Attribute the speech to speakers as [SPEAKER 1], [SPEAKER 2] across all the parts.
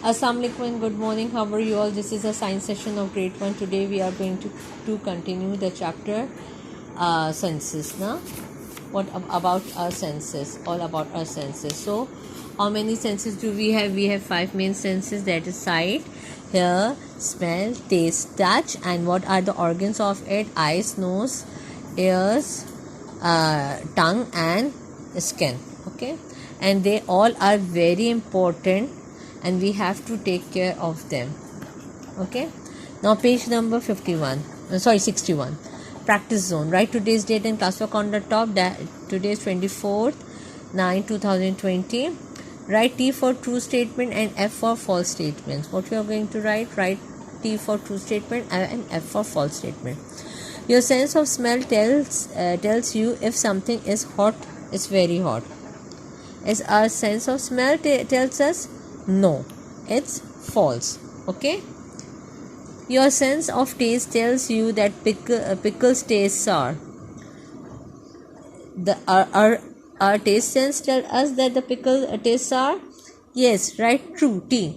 [SPEAKER 1] Assalamu alaikum and good morning. How are you all? This is a science session of grade 1. Today we are going to continue the chapter senses. Now, what about our senses? All about our senses. So, how many senses do we have? We have 5 main senses, that is sight, hear, smell, taste, touch. And what are the organs of it? Eyes, nose, ears, tongue and skin. Okay, and they all are very important and we have to take care of them. Okay, now page number 61, practice zone. Write today's date and class work on the top. Today is 24/9/2020. Write T for true statement and F for false statements. What you are going to write T for true statement and F for false statement. Your sense of smell tells you if something is hot, it's very hot. Is our sense of smell tells us no, it's false. Okay, your sense of taste tells you that pickles taste sour. Our taste sense tells us that the pickle tastes sour. Yes, right, true. T.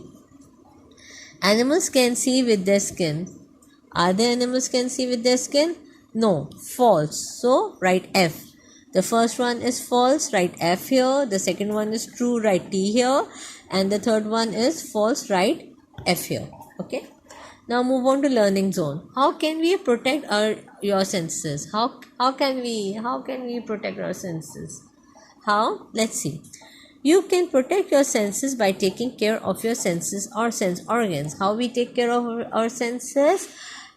[SPEAKER 1] Animals can see with their skin. Are there animals can see with their skin? No, false. So write F. The first one is false, write F here. The second one is true, write T here. And the third one is false, write F here. Okay. Now move on to learning zone. How can we protect your senses? How can we protect our senses? How? Let's see. You can protect your senses by taking care of your senses or sense organs. How we take care of our senses?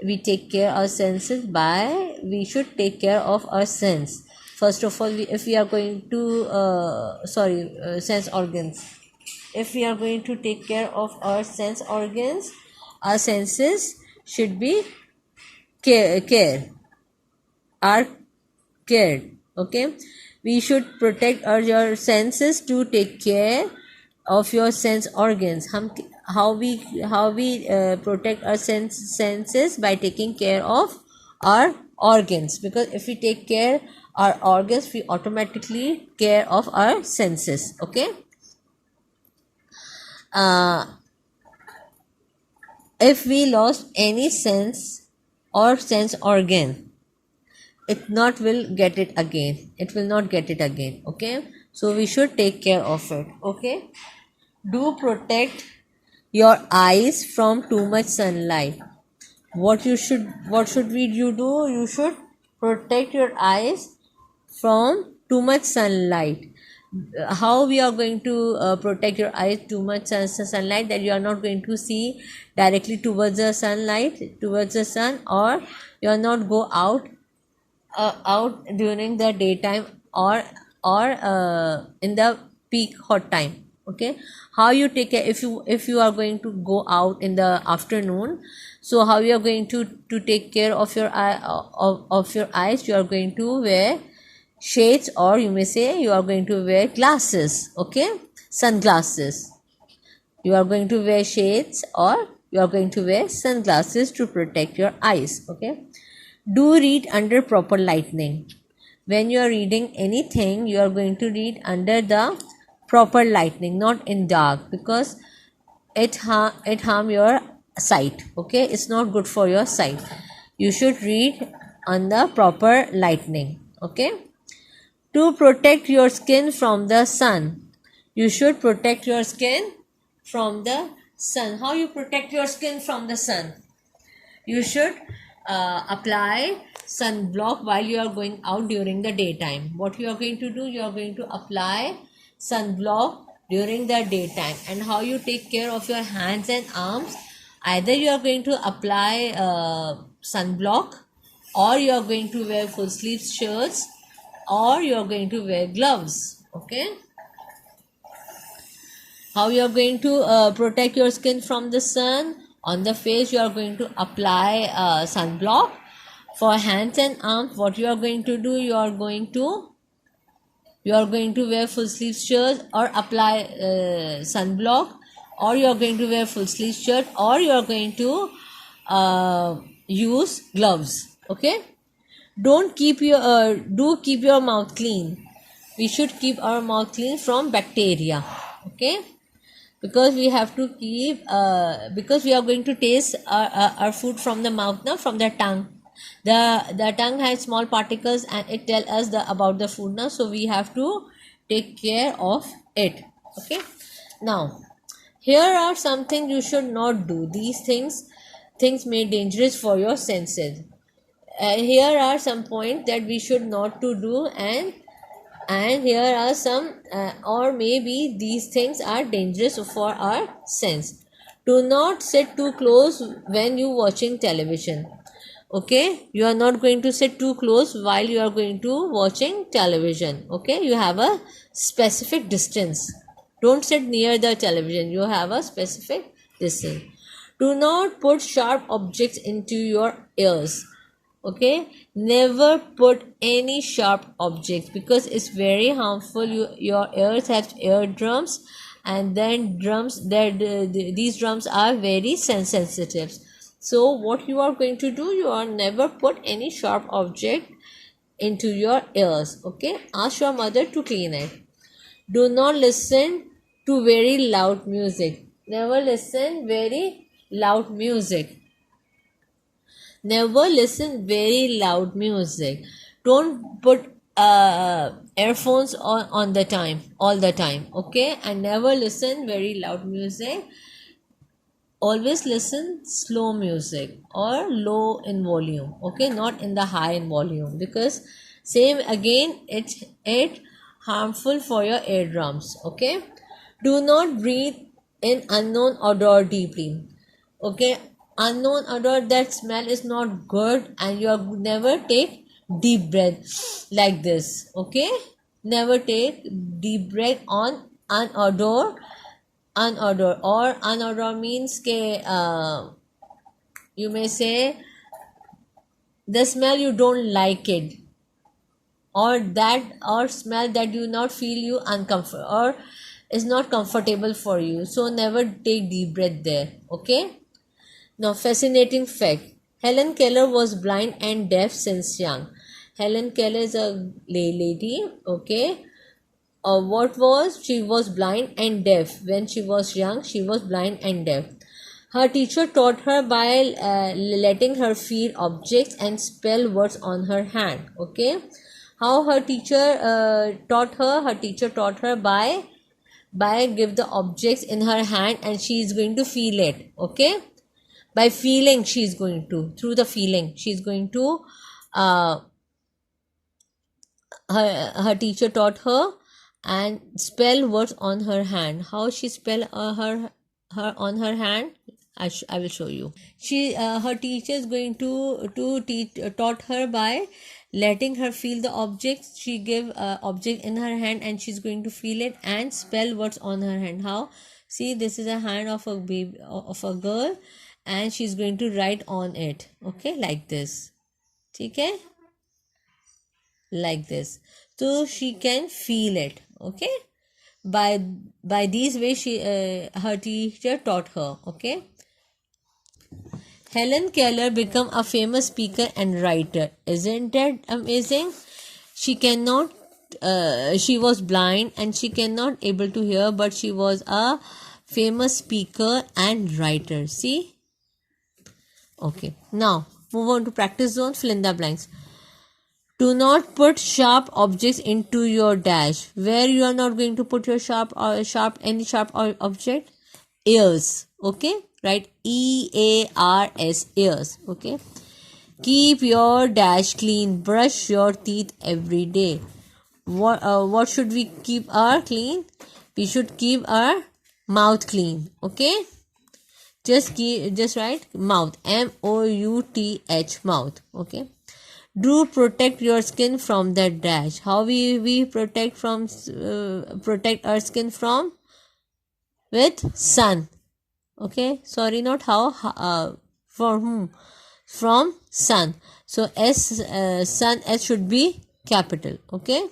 [SPEAKER 1] We take care of our senses by we should take care of our sense. First of all, if we are going to sense organs. If we are going to take care of our sense organs, our senses should be cared. Okay, we should protect your senses to take care of your sense organs. How we protect our senses by taking care of our organs, because if we take care our organs, we automatically care of our senses. Okay. If we lost any sense or sense organ, it not will get it again. It will not get it again. Okay. So we should take care of it. Okay. Do protect your eyes from too much sunlight. What should we do? You should protect your eyes from too much sunlight. How we are going to protect your eyes too much sunlight, that you are not going to see directly towards the sun, or you are not go out during the daytime or in the peak hot time. Okay, how you take care if you are going to go out in the afternoon, so how you are going to take care of your of your eyes? You are going to wear shades, or you may say you are going to wear glasses. Okay, sunglasses. You are going to wear shades or you are going to wear sunglasses to protect your eyes. Okay, do read under proper lighting. When you are reading anything, you are going to read under the proper lighting, not in dark, because it harm your sight. Okay, it's not good for your sight. You should read on the proper lighting. Okay. To protect your skin from the sun, you should protect your skin from the sun. How you protect your skin from the sun? You should apply sunblock while you are going out during the daytime. What you are going to do? You are going to apply sunblock during the daytime. And how you take care of your hands and arms? Either you are going to apply sunblock, or you are going to wear full sleeve shirts, or you are going to wear gloves. Okay. How you are going to protect your skin from the sun? On the face, you are going to apply sunblock. For hands and arms, what you are going to do? You are going to wear full sleeve shirt or apply sunblock, or you are going to wear full sleeve shirt, or you are going to use gloves. Okay. Do keep your mouth clean. We should keep our mouth clean from bacteria. Okay. because we have to keep because we are going to taste our food from the mouth now, from the tongue. The tongue has small particles and it tell us about the food now, so we have to take care of it. Okay, now here are some things you should not do. These things may dangerous for your senses. Here are some points that we should not to do, and here are some or maybe these things are dangerous for our sense. Do not sit too close when you watching television. Okay, you are not going to sit too close while you are going to watching television. Okay, you have a specific distance. Don't sit near the television, you have a specific distance. Do not put sharp objects into your ears. Okay, never put any sharp objects because it's very harmful. Your ears have eardrums, and then drums that these drums are very sensitive. So what you are going to do, you are never put any sharp object into your ears. Okay, ask your mother to clean it. Do not listen to very loud music. Never listen very loud music. Never listen very loud music. Don't put earphones on the time, all the time. Okay, and never listen very loud music. Always listen slow music or low in volume. Okay, not in the high in volume, because same again it harmful for your eardrums. Okay, do not breathe in unknown odor deeply. Okay, unknown odor, that smell is not good, and you are never take deep breath like this. Okay, never take deep breath on unodor, or unodor means ke you may say the smell you don't like it, or that or smell that you not feel you uncomfortable or is not comfortable for you, so never take deep breath there. Okay, now fascinating fact: Helen Keller was blind and deaf since young. Helen Keller is a lady. Okay, what was she was blind and deaf when she was young. She was blind and deaf. Her teacher taught her by letting her feel objects and spell words on her hand. Okay, how her teacher taught her? Her teacher taught her by give the objects in her hand and she is going to feel it. Okay, by feeling she is going to, through the feeling she is going to her teacher taught her and spell words on her hand. How she spell her on her hand, I will show you. She her teacher is going to teach taught her by letting her feel the objects. She give object in her hand and she's going to feel it and spell words on her hand. How? See, this is a hand of a baby, of a girl, and she's going to write on it. Okay, like this. Okay, like this, so she can feel it. Okay, by these ways she her teacher taught her. Okay, Helen Keller became a famous speaker and writer. Isn't that amazing? She cannot she was blind and she cannot able to hear, but she was a famous speaker and writer. See? Okay, now move on to practice zone. Fill in the blanks. Do not put sharp objects into your dash. Where you are not going to put your sharp object? Ears. Okay, right? EARS, ears. Okay, keep your dash clean. Brush your teeth every day. What should we keep our clean? We should keep our mouth clean. Okay, just write mouth, MOUTH, mouth. Okay, do protect your skin from the dash. How we protect from protect our skin from? With sun. Okay, sorry, not how, for whom? From sun. So sun, S should be capital. Okay,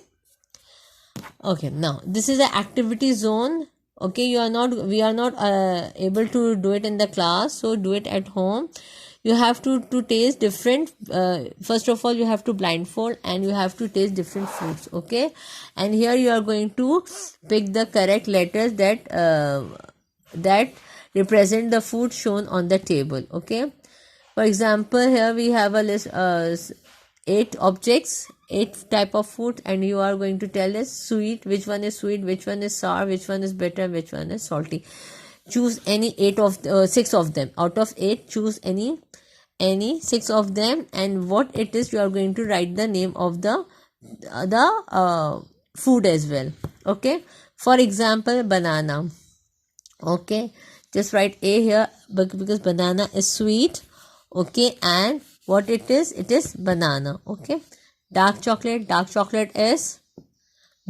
[SPEAKER 1] okay, now this is the activity zone. Okay, we are not able to do it in the class, so do it at home. You have to taste different first of all you have to blindfold and you have to taste different foods. Okay, and here you are going to pick the correct letters that that represent the food shown on the table. Okay, for example, here we have a list 8 objects, 8 type of food, and you are going to tell us sweet, which one is sweet, which one is sour, which one is bitter, which one is salty. Choose any 6 of them out of 8. Choose any 6 of them, and what it is, you are going to write the name of the food as well. Okay, for example, banana. Okay, just write A here because banana is sweet. Okay, and what it is banana. Okay, dark chocolate is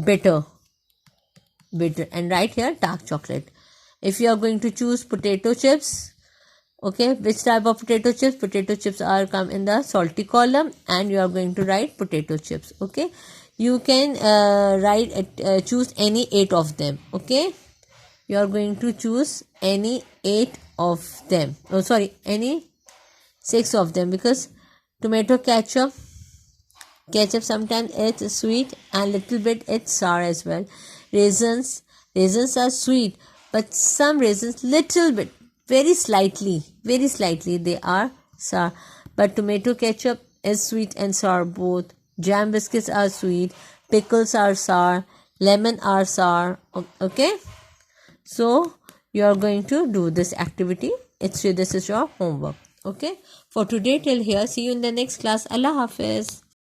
[SPEAKER 1] bitter, and right here dark chocolate. If you are going to choose potato chips, okay, which type of potato chips? Potato chips are come in the salty column, and you are going to write potato chips. Okay, you can choose any 8 of them. Okay, you are going to choose any 8 of them. Oh, sorry, any 6 of them, because tomato ketchup sometimes it's sweet and little bit it's sour as well. Raisins are sweet, but some raisins little bit, very slightly they are sour. But tomato ketchup is sweet and sour both. Jam biscuits are sweet, pickles are sour, lemon are sour. Okay, so you are going to do this activity. This is your homework. Okay, for today till here. See you in the next class. Allah Hafiz.